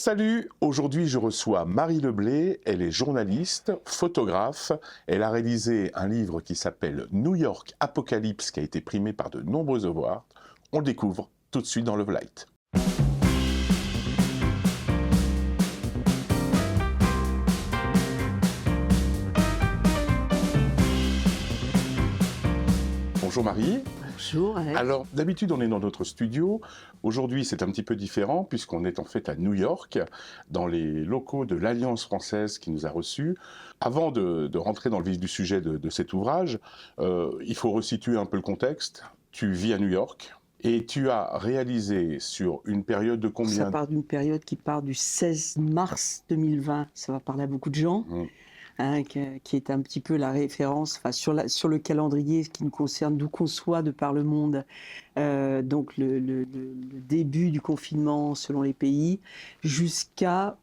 Salut, aujourd'hui je reçois Marie Leblay, elle est journaliste, photographe, elle a réalisé un livre qui s'appelle New York Apocalypse qui a été primé par de nombreux awards. On le découvre tout de suite dans Love Light. Bonjour Marie. Bonjour Alex. Alors d'habitude on est dans notre studio, aujourd'hui c'est un petit peu différent puisqu'on est en fait à New York, dans les locaux de l'Alliance française qui nous a reçus. Avant de rentrer dans le vif du sujet de cet ouvrage, il faut resituer un peu le contexte. Tu vis à New York et tu as réalisé sur une période de combien? Ça part d'une période qui part du 16 mars 2020, ça va parler à beaucoup de gens. Qui est un petit peu la référence sur le calendrier qui nous concerne, d'où qu'on soit de par le monde. Donc le début du confinement selon les pays jusqu'à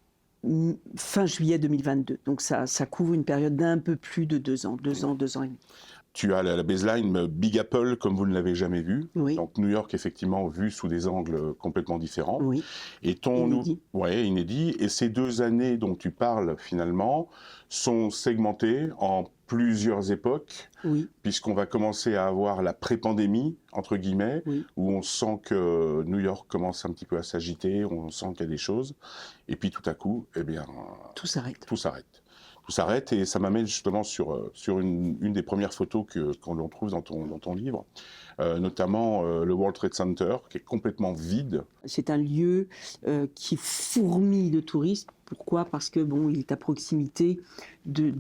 fin juillet 2022. Donc ça couvre une période d'un peu plus de 2 ans, 2 ans et demi. Tu as la baseline Big Apple comme vous ne l'avez jamais vu. Oui. Donc New York effectivement vu sous des angles complètement différents. Oui. Et inédit. Et ces 2 années dont tu parles finalement sont segmentées en plusieurs époques. Oui. Puisqu'on va commencer à avoir la pré-pandémie entre guillemets, oui. où on sent que New York commence un petit peu à s'agiter, on sent qu'il y a des choses. Et puis tout à coup, eh bien, tout s'arrête. Tout s'arrête et ça m'amène justement sur une des premières photos qu'on trouve dans ton livre, notamment le World Trade Center qui est complètement vide. C'est un lieu qui fourmille de touristes. Pourquoi ? Parce que il est à proximité de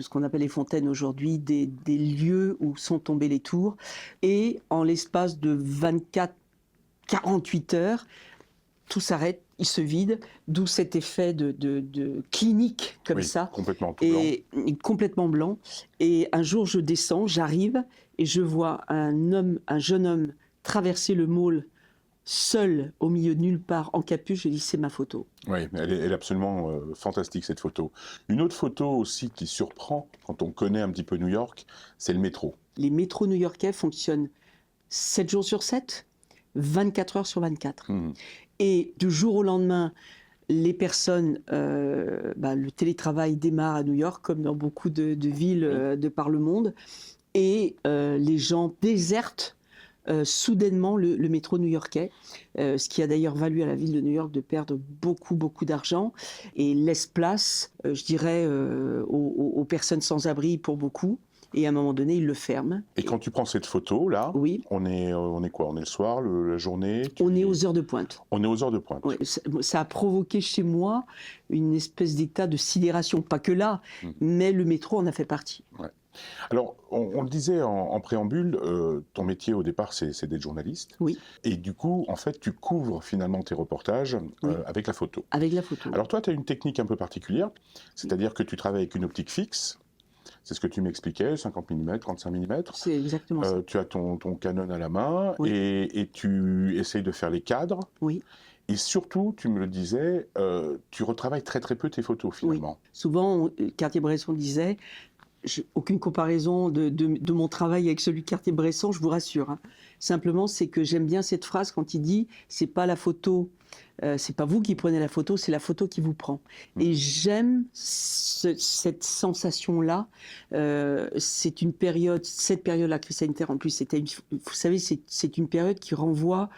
ce qu'on appelle les fontaines aujourd'hui, des lieux où sont tombées les tours. Et en l'espace de 24-48 heures, tout s'arrête, il se vide, d'où cet effet de clinique comme ça. Complètement tout blanc. Et complètement blanc. Et un jour, je descends, j'arrive et je vois un jeune homme traverser le mall seul au milieu de nulle part en capuche. Je dis c'est ma photo. Oui, elle est absolument fantastique cette photo. Une autre photo aussi qui surprend quand on connaît un petit peu New York, c'est le métro. Les métros new-yorkais fonctionnent 7 jours sur 7, 24 heures sur 24. Et du jour au lendemain, les personnes, le télétravail démarre à New York, comme dans beaucoup de villes de par le monde, et les gens désertent soudainement le métro new-yorkais, ce qui a d'ailleurs valu à la ville de New York de perdre beaucoup d'argent, et laisse place, je dirais, aux personnes sans abri pour beaucoup. Et à un moment donné, il le ferme. Et quand tu prends cette photo là, oui. on est quoi? On est le soir, la journée? On est aux heures de pointe. On est aux heures de pointe. Oui, ça a provoqué chez moi une espèce d'état de sidération. Pas que là, mais le métro en a fait partie. Ouais. Alors, on le disait en préambule, ton métier au départ, c'est d'être journaliste. Oui. Et du coup, en fait, tu couvres finalement tes reportages avec la photo. Avec la photo. Alors toi, tu as une technique un peu particulière, c'est-à-dire que tu travailles avec une optique fixe. C'est ce que tu m'expliquais, 50 mm, 35 mm. C'est exactement ça. Tu as ton Canon à la main et tu essayes de faire les cadres. Oui. Et surtout, tu me le disais, tu retravailles très peu tes photos finalement. Oui. Souvent, Cartier-Bresson disait, aucune comparaison de mon travail avec celui de Cartier-Bresson, je vous rassure. Hein. Simplement, c'est que j'aime bien cette phrase quand il dit, c'est pas la photo, c'est pas vous qui prenez la photo, c'est la photo qui vous prend. Et j'aime cette sensation-là. C'est une période, cette période-là, crise sanitaire, en plus, vous savez, c'est une période qui renvoie,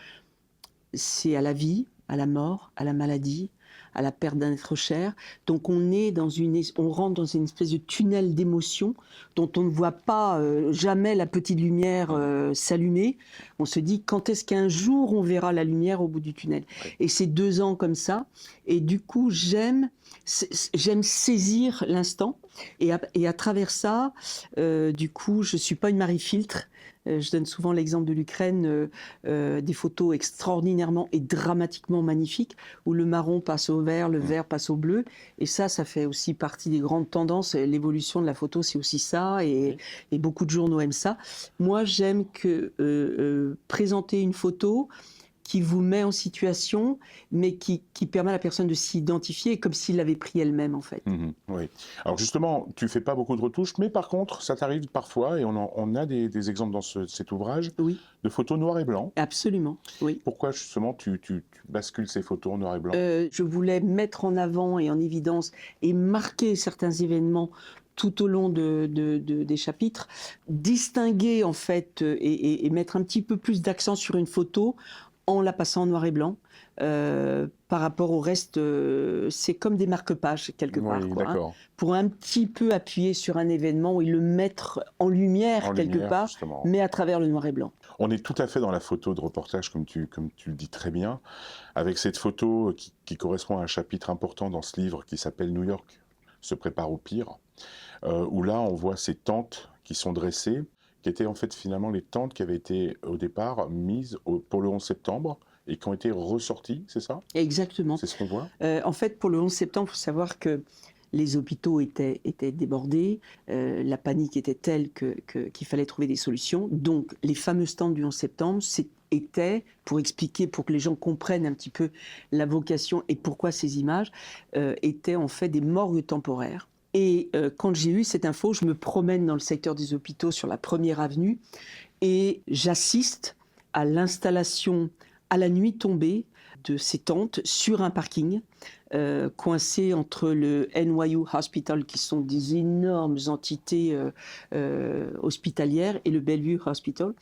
c'est à la vie, à la mort, à la maladie, à la perte d'un être cher. Donc on rentre dans une espèce de tunnel d'émotions dont on ne voit pas jamais la petite lumière s'allumer. On se dit quand est-ce qu'un jour on verra la lumière au bout du tunnel. Et c'est 2 ans comme ça. Et du coup j'aime saisir l'instant. Et à travers ça, du coup je suis pas une Marie-Filtre. Je donne souvent l'exemple de l'Ukraine, des photos extraordinairement et dramatiquement magnifiques, où le marron passe au vert, le vert passe au bleu. Et ça fait aussi partie des grandes tendances. L'évolution de la photo, c'est aussi ça, et beaucoup de journaux aiment ça. Moi, j'aime que présenter une photo qui vous met en situation, mais qui permet à la personne de s'identifier comme s'il l'avait pris elle-même, en fait. Oui. Alors justement, tu fais pas beaucoup de retouches, mais par contre, ça t'arrive parfois, et on a des exemples dans cet ouvrage, Oui, de photos noir et blanc. absolument, oui. Pourquoi justement tu bascules ces photos en noir et blanc? Je voulais mettre en avant et en évidence et marquer certains événements tout au long des chapitres, distinguer en fait et mettre un petit peu plus d'accent sur une photo en la passant en noir et blanc. Par rapport au reste, c'est comme des marque-pages quelque part, Oui, quoi, hein, d'accord. pour un petit peu appuyer sur un événement et le mettre en lumière En quelque lumière, part, justement. mais à travers le noir et blanc. On est tout à fait dans la photo de reportage, comme tu le dis très bien, avec cette photo qui correspond à un chapitre important dans ce livre qui s'appelle New York se prépare au pire, où là on voit ces tentes qui sont dressées, qui étaient en fait finalement les tentes qui avaient été au départ mises pour le 11 septembre et qui ont été ressorties, c'est ça? Exactement. C'est ce qu'on voit? En fait, pour le 11 septembre, il faut savoir que les hôpitaux étaient débordés, la panique était telle qu'il fallait trouver des solutions. Donc, les fameux stands du 11 septembre étaient, pour expliquer, pour que les gens comprennent un petit peu la vocation et pourquoi ces images, étaient en fait des morgues temporaires. Et quand j'ai eu cette info, je me promène dans le secteur des hôpitaux sur la première avenue et j'assiste à l'installation à la nuit tombée de ces tentes sur un parking coincé entre le NYU Hospital, qui sont des énormes entités hospitalières, et le Bellevue Hospital.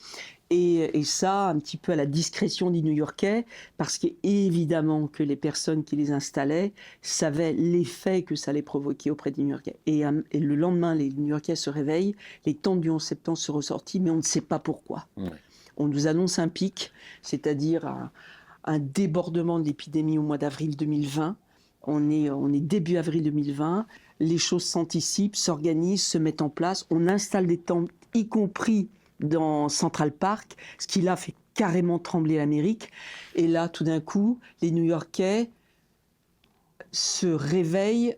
Et ça, un petit peu à la discrétion des New-Yorkais, parce qu'évidemment que les personnes qui les installaient savaient l'effet que ça allait provoquer auprès des New-Yorkais. Et le lendemain, les New-Yorkais se réveillent, les tentes du 11 septembre sont ressorties, mais on ne sait pas pourquoi. Ouais. On nous annonce un pic, c'est-à-dire un débordement de l'épidémie au mois d'avril 2020. On est début avril 2020, les choses s'anticipent, s'organisent, se mettent en place. On installe des tentes, y compris dans Central Park, ce qui là fait carrément trembler l'Amérique. Et là, tout d'un coup, les New-Yorkais se réveillent,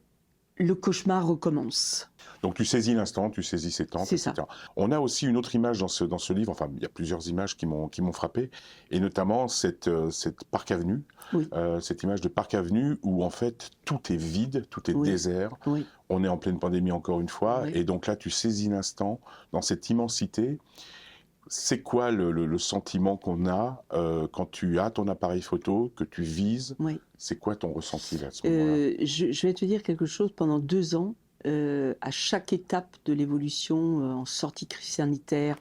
le cauchemar recommence. Donc tu saisis l'instant, tu saisis ces tentes, C'est etc. ça. On a aussi une autre image dans ce livre, enfin il y a plusieurs images qui m'ont frappé, et notamment cette Park Avenue, Oui. cette image de Park Avenue où en fait tout est vide, tout est Oui. désert, Oui. on est en pleine pandémie encore une fois, Oui. et donc là tu saisis l'instant dans cette immensité. C'est quoi le sentiment qu'on a quand tu as ton appareil photo, que tu vises? Oui. C'est quoi ton ressenti là, à ce moment-là? Je vais te dire quelque chose. Pendant 2 ans, à chaque étape de l'évolution, en sortie de crise sanitaire,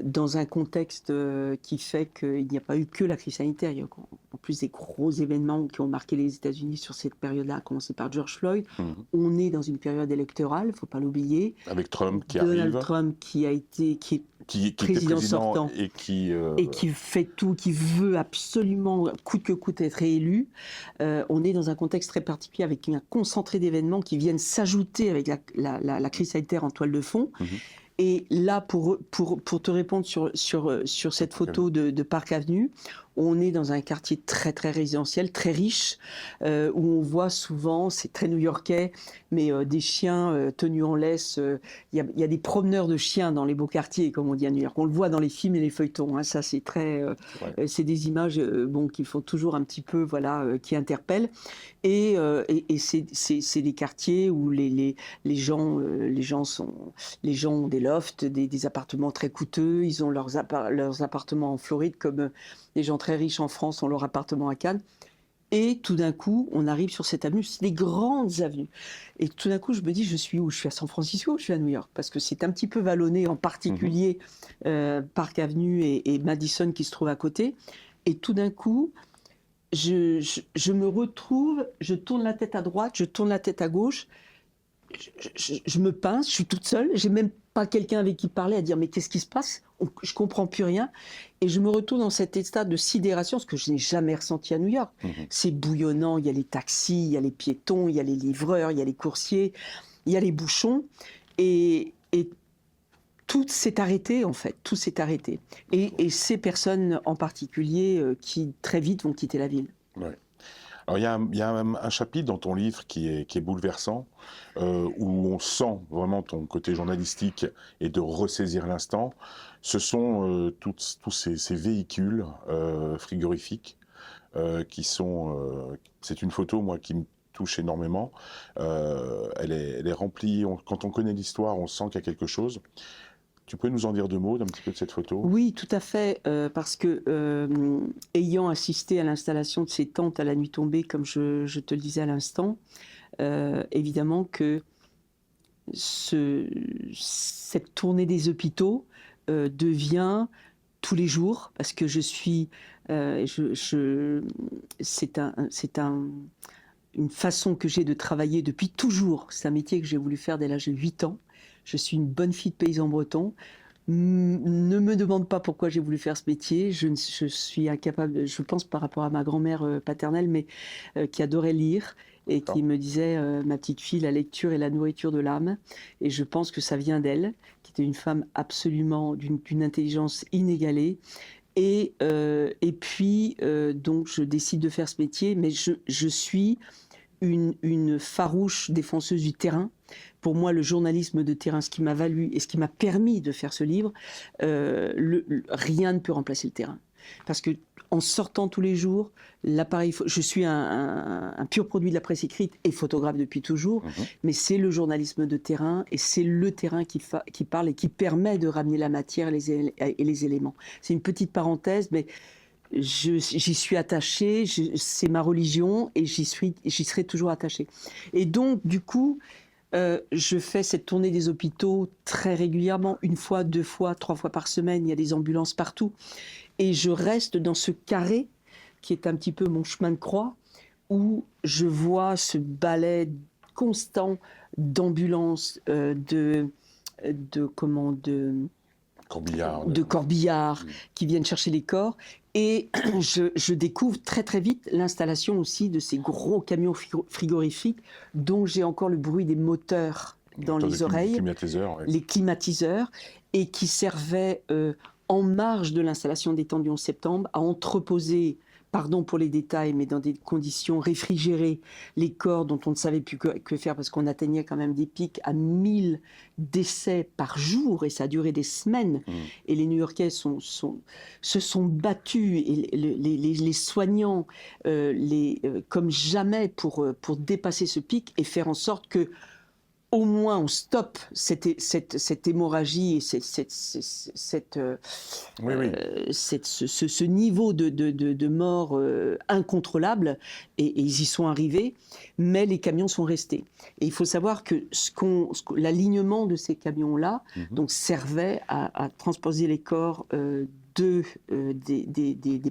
dans un contexte qui fait qu'il n'y a pas eu que la crise sanitaire, il y a en plus des gros événements qui ont marqué les États-Unis sur cette période-là, à commencer par George Floyd. On est dans une période électorale, il ne faut pas l'oublier. Avec Trump qui Donald arrive, Trump qui est qui était président président sortant. et qui fait tout, qui veut absolument, coûte que coûte, être réélu. On est dans un contexte très particulier avec un concentré d'événements qui viennent s'ajouter avec la crise sanitaire en toile de fond. Et là, pour te répondre sur cette photo de Park Avenue, on est dans un quartier très très résidentiel, très riche, où on voit souvent, c'est très new-yorkais, mais des chiens tenus en laisse. Il y a des promeneurs de chiens dans les beaux quartiers, comme on dit à New York. On le voit dans les films et les feuilletons. Hein, ça, c'est très, c'est des images qui font toujours un petit peu, qui interpellent. Et c'est des quartiers où les gens ont des lofts, des appartements très coûteux. Ils ont leurs appartements en Floride, comme les gens très riches en France ont leur appartement à Cannes. Et tout d'un coup, on arrive sur cette avenue, c'est des grandes avenues. Et tout d'un coup, je me dis, je suis où? Je suis à San Francisco ou je suis à New York? Parce que c'est un petit peu vallonné, en particulier Park Avenue et Madison qui se trouvent à côté. Et tout d'un coup, je me retrouve, je tourne la tête à droite, je tourne la tête à gauche, je me pince, je suis toute seule, j'ai même pas quelqu'un avec qui parler, à dire mais qu'est-ce qui se passe? Je comprends plus rien. Et je me retrouve dans cet état de sidération, ce que je n'ai jamais ressenti à New York. C'est bouillonnant, il y a les taxis, il y a les piétons, il y a les livreurs, il y a les coursiers, il y a les bouchons. Et tout s'est arrêté, en fait, tout s'est arrêté. Et ces personnes en particulier qui très vite vont quitter la ville. Ouais. Alors il y a un chapitre dans ton livre qui est bouleversant, où on sent vraiment ton côté journalistique et de ressaisir l'instant. Ce sont tous ces véhicules frigorifiques qui sont... c'est une photo, moi, qui me touche énormément. Elle est remplie, quand on connaît l'histoire, on sent qu'il y a quelque chose. Tu peux nous en dire deux mots d'un petit peu de cette photo? Oui, tout à fait, parce que ayant assisté à l'installation de ces tentes à la nuit tombée, comme je te le disais à l'instant, évidemment que cette tournée des hôpitaux devient tous les jours, parce que une façon que j'ai de travailler depuis toujours. C'est un métier que j'ai voulu faire dès l'âge de 8 ans. Je suis une bonne fille de paysan breton. Ne me demande pas pourquoi j'ai voulu faire ce métier. Je suis incapable, je pense par rapport à ma grand-mère paternelle, mais qui adorait lire et qui me disait ma petite fille, la lecture est la nourriture de l'âme. Et je pense que ça vient d'elle, qui était une femme absolument d'une intelligence inégalée. Et puis, donc, je décide de faire ce métier, mais je suis une farouche défenseuse du terrain. Pour moi, le journalisme de terrain, ce qui m'a valu et ce qui m'a permis de faire ce livre, rien ne peut remplacer le terrain. Parce que en sortant tous les jours, l'appareil, je suis un pur produit de la presse écrite et photographe depuis toujours, mais c'est le journalisme de terrain et c'est le terrain qui parle et qui permet de ramener la matière et les éléments. C'est une petite parenthèse, mais j'y suis attachée, c'est ma religion et j'y serai toujours attachée. Et donc, du coup, je fais cette tournée des hôpitaux très régulièrement, 1 fois, 2 fois, 3 fois par semaine, il y a des ambulances partout. Et je reste dans ce carré qui est un petit peu mon chemin de croix, où je vois ce balai constant d'ambulances, de corbillards qui viennent chercher les corps. Et je découvre très très vite l'installation aussi de ces gros camions frigorifiques dont j'ai encore le bruit des moteurs dans les oreilles, les climatiseurs, et qui servaient en marge de l'installation des tentes du 11 septembre à entreposer, pardon pour les détails, mais dans des conditions réfrigérées, les corps dont on ne savait plus que faire parce qu'on atteignait quand même des pics à 1000 décès par jour et ça a duré des semaines. Et les New-Yorkais se sont battus, et les soignants comme jamais pour dépasser ce pic et faire en sorte que au moins on stoppe cette hémorragie et ce niveau de mort incontrôlable, et ils y sont arrivés, mais les camions sont restés. Et il faut savoir que l'alignement de ces camions-là donc servait à transposer les corps des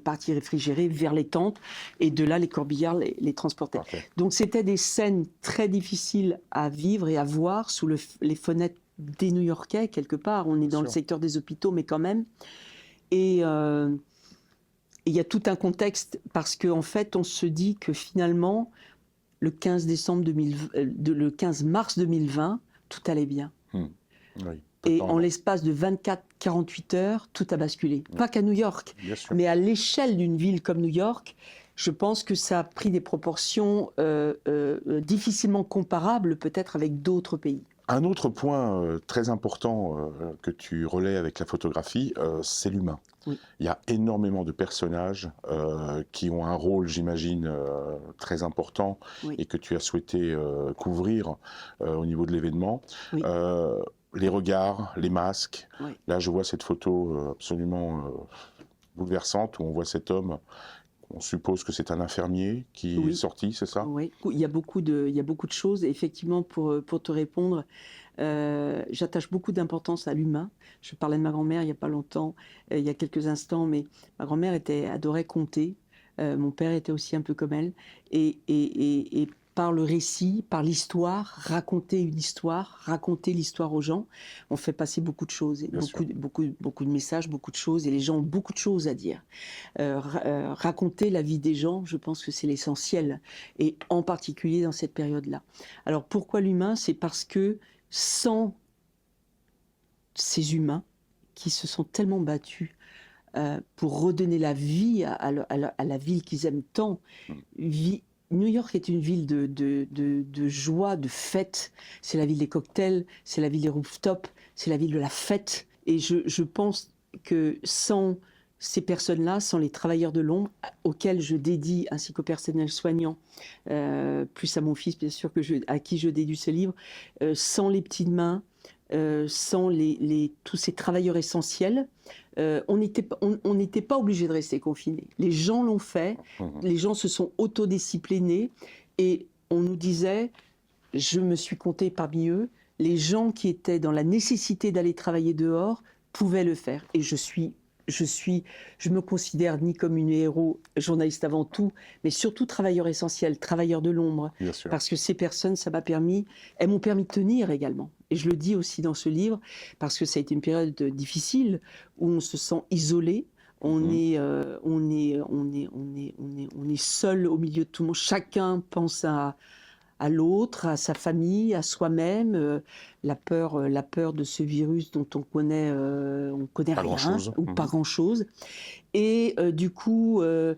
parties réfrigérées vers les tentes, et de là les corbillards les transportaient. Okay. Donc c'était des scènes très difficiles à vivre et à voir sous les fenêtres des New-Yorkais, quelque part. On est dans le secteur des hôpitaux, mais quand même. Et il y a tout un contexte, parce qu'en fait on se dit que finalement le 15 mars 2020 tout allait bien. Oui. Et en l'espace de 24-48 heures, tout a basculé. Pas qu'à New York, mais à l'échelle d'une ville comme New York, je pense que ça a pris des proportions difficilement comparables peut-être avec d'autres pays. Un autre point très important que tu relais avec la photographie, c'est l'humain. Oui. Il y a énormément de personnages qui ont un rôle, j'imagine, très important, oui, et que tu as souhaité couvrir au niveau de l'événement. Oui. Les regards, les masques. Oui. Là, je vois cette photo absolument bouleversante où on voit cet homme. On suppose que c'est un infirmier qui est sorti, c'est ça? Oui, il y a beaucoup de choses. Et effectivement, pour te répondre, j'attache beaucoup d'importance à l'humain. Je parlais de ma grand-mère il n'y a pas longtemps, il y a quelques instants, mais ma grand-mère adorait conter. Mon père était aussi un peu comme elle. Et par le récit, par l'histoire, raconter l'histoire aux gens, on fait passer beaucoup de choses, beaucoup de messages, beaucoup de choses, et les gens ont beaucoup de choses à dire. Raconter la vie des gens, je pense que c'est l'essentiel, et en particulier dans cette période-là. Alors pourquoi l'humain? C'est parce que sans ces humains qui se sont tellement battus pour redonner la vie à la ville qu'ils aiment tant, New York est une ville de joie, de fête. C'est la ville des cocktails, c'est la ville des rooftops, c'est la ville de la fête. Et je pense que sans ces personnes-là, sans les travailleurs de l'ombre, auxquels je dédie, ainsi qu'au personnel soignant, plus à mon fils, bien sûr, à qui je dédie ce livre, sans les petites mains, sans tous ces travailleurs essentiels, on n'était pas obligé de rester confinés. Les gens l'ont fait, les gens se sont autodisciplinés et on nous disait, je me suis comptée parmi eux, les gens qui étaient dans la nécessité d'aller travailler dehors pouvaient le faire. Et je me considère ni comme une héros, journaliste avant tout, mais surtout travailleur essentiel, travailleur de l'ombre. Parce que ces personnes, elles m'ont permis de tenir également. Et je le dis aussi dans ce livre, parce que ça a été une période difficile où on se sent isolé. On est seul au milieu de tout le monde. Chacun pense à l'autre, à sa famille, à soi-même, la peur de ce virus dont on connaît pas rien grand-chose. ou pas grand-chose. Et du coup, comme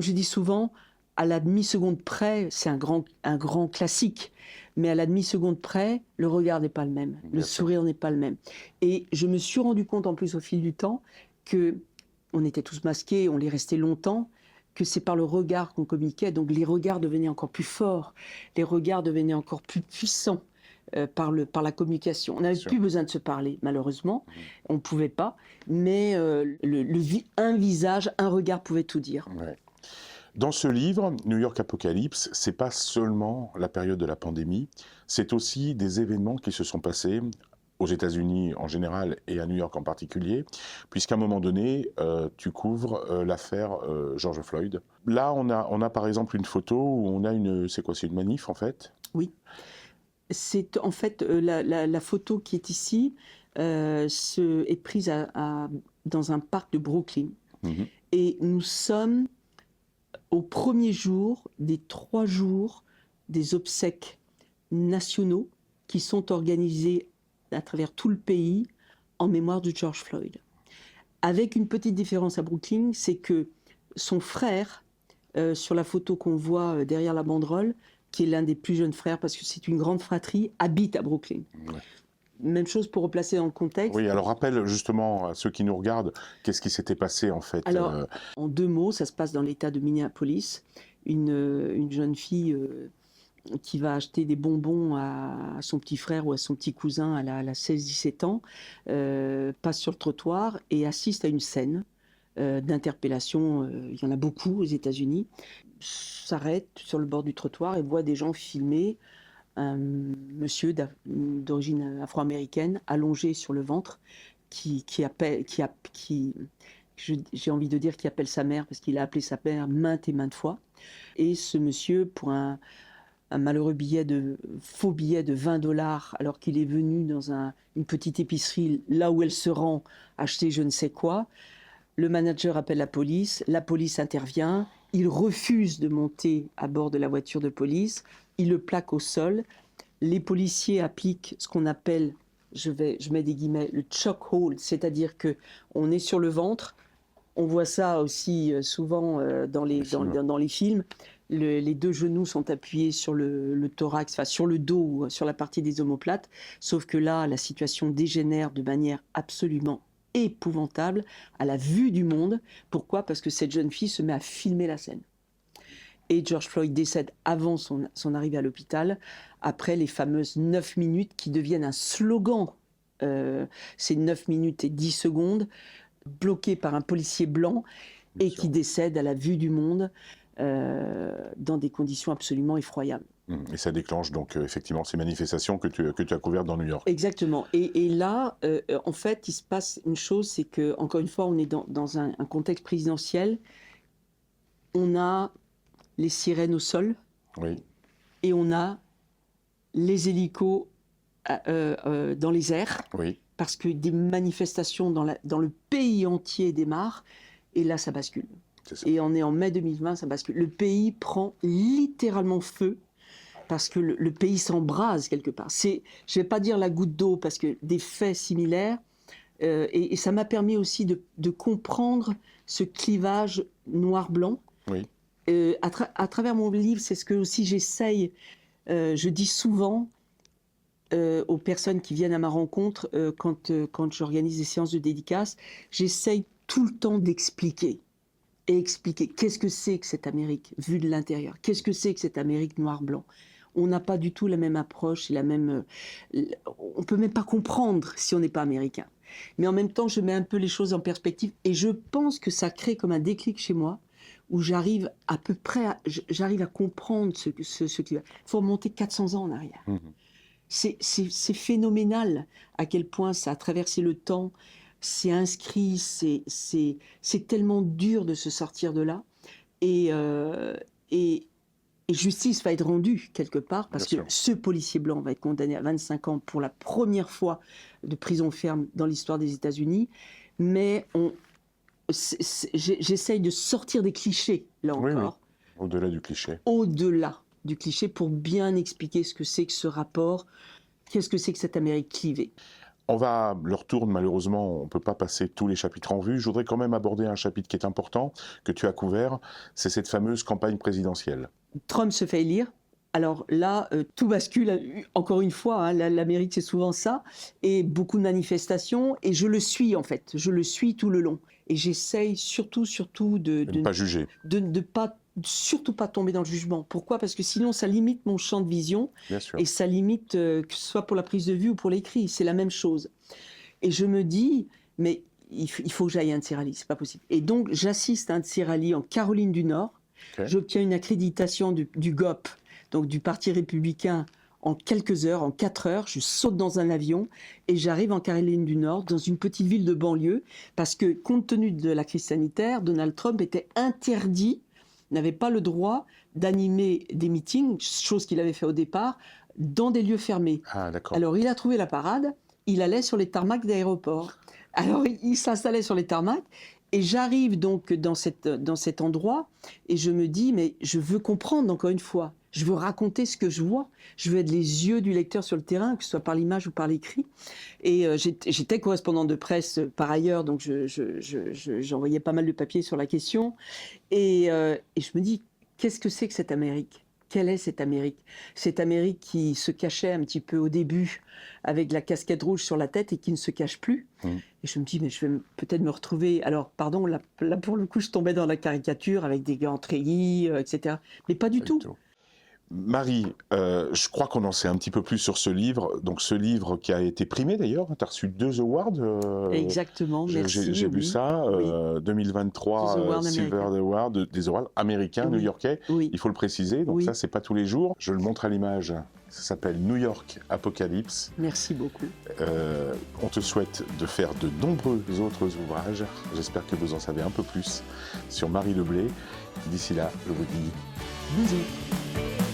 je dis souvent, à la demi-seconde près, c'est un grand classique, mais à la demi-seconde près, le regard n'est pas le même, le sourire n'est pas le même. Et je me suis rendu compte en plus au fil du temps que on était tous masqués, on l'est resté longtemps, que c'est par le regard qu'on communiquait, donc les regards devenaient encore plus forts, les regards devenaient encore plus puissants par la communication. On n'avait plus besoin de se parler, malheureusement, on ne pouvait pas, mais un visage, un regard pouvait tout dire. Ouais. Dans ce livre, New York Apocalypse, c'est pas seulement la période de la pandémie, c'est aussi des événements qui se sont passés aux États-Unis en général et à New York en particulier, puisqu'à un moment donné, tu couvres l'affaire George Floyd. Là, on a par exemple une photo où on a c'est une manif en fait? Oui. C'est en fait la photo qui est ici est prise dans un parc de Brooklyn. Et nous sommes au premier jour des 3 jours des obsèques nationaux qui sont organisés à travers tout le pays en mémoire de George Floyd. Avec une petite différence à Brooklyn, c'est que son frère, sur la photo qu'on voit derrière la banderole, qui est l'un des plus jeunes frères, parce que c'est une grande fratrie, habite à Brooklyn. Ouais. Même chose pour replacer dans le contexte. Oui, alors rappelle justement à ceux qui nous regardent, qu'est-ce qui s'était passé en fait? Alors, en 2 mots, ça se passe dans l'État de Minneapolis. Une jeune fille qui va acheter des bonbons à son petit frère ou à son petit cousin, elle a 16-17 ans, passe sur le trottoir et assiste à une scène d'interpellation. Il y en a beaucoup aux États-Unis. S'arrête sur le bord du trottoir et voit des gens filmer un monsieur d'origine afro-américaine allongé sur le ventre j'ai envie de dire qui appelle sa mère parce qu'il a appelé sa mère maintes et maintes fois. Et ce monsieur, pour un malheureux faux billet de $20, alors qu'il est venu dans une petite épicerie là où elle se rend acheter je ne sais quoi, le manager appelle la police intervient, il refuse de monter à bord de la voiture de police, il le plaque au sol, les policiers appliquent ce qu'on appelle, je mets des guillemets, le chokehold, c'est-à-dire qu'on est sur le ventre, on voit ça aussi souvent dans les films, les 2 genoux sont appuyés sur le thorax, enfin sur le dos ou sur la partie des omoplates, sauf que là, la situation dégénère de manière absolument épouvantable à la vue du monde. Pourquoi? Parce que cette jeune fille se met à filmer la scène. Et George Floyd décède avant son arrivée à l'hôpital, après les fameuses 9 minutes qui deviennent un slogan. C'est 9 minutes et 10 secondes, bloqué par un policier blanc et qui décède à la vue du monde dans des conditions absolument effroyables. Et ça déclenche donc effectivement ces manifestations que tu as couvertes dans New York. Exactement. Et là, en fait, il se passe une chose, c'est que encore une fois, on est dans un contexte présidentiel. On a les sirènes au sol, oui. Et on a les hélicos dans les airs, oui. Parce que des manifestations dans le pays entier démarrent, et là, ça bascule. Et on est en mai 2020, ça bascule. Le pays prend littéralement feu, parce que le pays s'embrase quelque part. Je ne vais pas dire la goutte d'eau, parce que des faits similaires, et ça m'a permis aussi de comprendre ce clivage noir-blanc. Oui. À travers mon livre, c'est ce que aussi j'essaye, je dis souvent aux personnes qui viennent à ma rencontre, quand j'organise des séances de dédicaces, j'essaye tout le temps d'expliquer. Et expliquer qu'est-ce que c'est que cette Amérique vue de l'intérieur, qu'est-ce que c'est que cette Amérique noir-blanc. On n'a pas du tout la même approche, on ne peut même pas comprendre si on n'est pas américain. Mais en même temps, je mets un peu les choses en perspective et je pense que ça crée comme un déclic chez moi où j'arrive à peu près à comprendre ce qui va. Il faut remonter 400 ans en arrière. Mmh. C'est phénoménal à quel point ça a traversé le temps, c'est inscrit, c'est tellement dur de se sortir de là. Et justice va être rendue quelque part, parce que ce policier blanc va être condamné à 25 ans pour la première fois de prison ferme dans l'histoire des États-Unis. Mais j'essaye de sortir des clichés, là encore. Oui. Au-delà du cliché. Au-delà du cliché, pour bien expliquer ce que c'est que ce rapport, qu'est-ce que c'est que cette Amérique clivée. On va, leur tourne malheureusement, on ne peut pas passer tous les chapitres en vue. Je voudrais quand même aborder un chapitre qui est important, que tu as couvert, c'est cette fameuse campagne présidentielle. Trump se fait élire. Alors là, tout bascule, encore une fois, hein, l'Amérique c'est souvent ça, et beaucoup de manifestations, et je le suis en fait, je le suis tout le long. Et j'essaye surtout de ne pas juger. Surtout pas tomber dans le jugement. Pourquoi ? Parce que sinon ça limite mon champ de vision, et ça limite, que ce soit pour la prise de vue ou pour l'écrit, c'est la même chose. Et je me dis, mais il faut que j'aille à un Tsiérali, c'est pas possible. Et donc j'assiste à un Tsiérali en Caroline du Nord, j'obtiens une accréditation du GOP, donc du Parti républicain, en quelques heures, en 4 heures, je saute dans un avion et j'arrive en Caroline du Nord, dans une petite ville de banlieue, parce que compte tenu de la crise sanitaire, Donald Trump était interdit, n'avait pas le droit d'animer des meetings, chose qu'il avait fait au départ, dans des lieux fermés. Ah, d'accord. Alors il a trouvé la parade, il allait sur les tarmacs d'aéroport. Alors il s'installait sur les tarmacs, et j'arrive donc dans cet endroit, et je me dis, mais je veux comprendre encore une fois. Je veux raconter ce que je vois. Je veux être les yeux du lecteur sur le terrain, que ce soit par l'image ou par l'écrit. Et j'étais correspondante de presse par ailleurs, donc j'envoyais pas mal de papiers sur la question. Et je me dis, qu'est-ce que c'est que cette Amérique ? Quelle est cette Amérique ? Cette Amérique qui se cachait un petit peu au début avec la casquette rouge sur la tête et qui ne se cache plus. Et je me dis, mais je vais peut-être me retrouver... Alors, pardon, là pour le coup, je tombais dans la caricature avec des gants treillis, etc. Mais pas du tout. Marie, je crois qu'on en sait un petit peu plus sur ce livre. Donc ce livre qui a été primé d'ailleurs, tu as reçu 2 awards. Exactement, merci. J'ai vu ça, 2023 Silver Award, des awards américains, new-yorkais, il faut le préciser, donc ça c'est pas tous les jours. Je le montre à l'image, ça s'appelle New York Apocalypse. Merci beaucoup. On te souhaite de faire de nombreux autres ouvrages, j'espère que vous en savez un peu plus sur Marie Leblay. D'ici là, je vous dis bisous.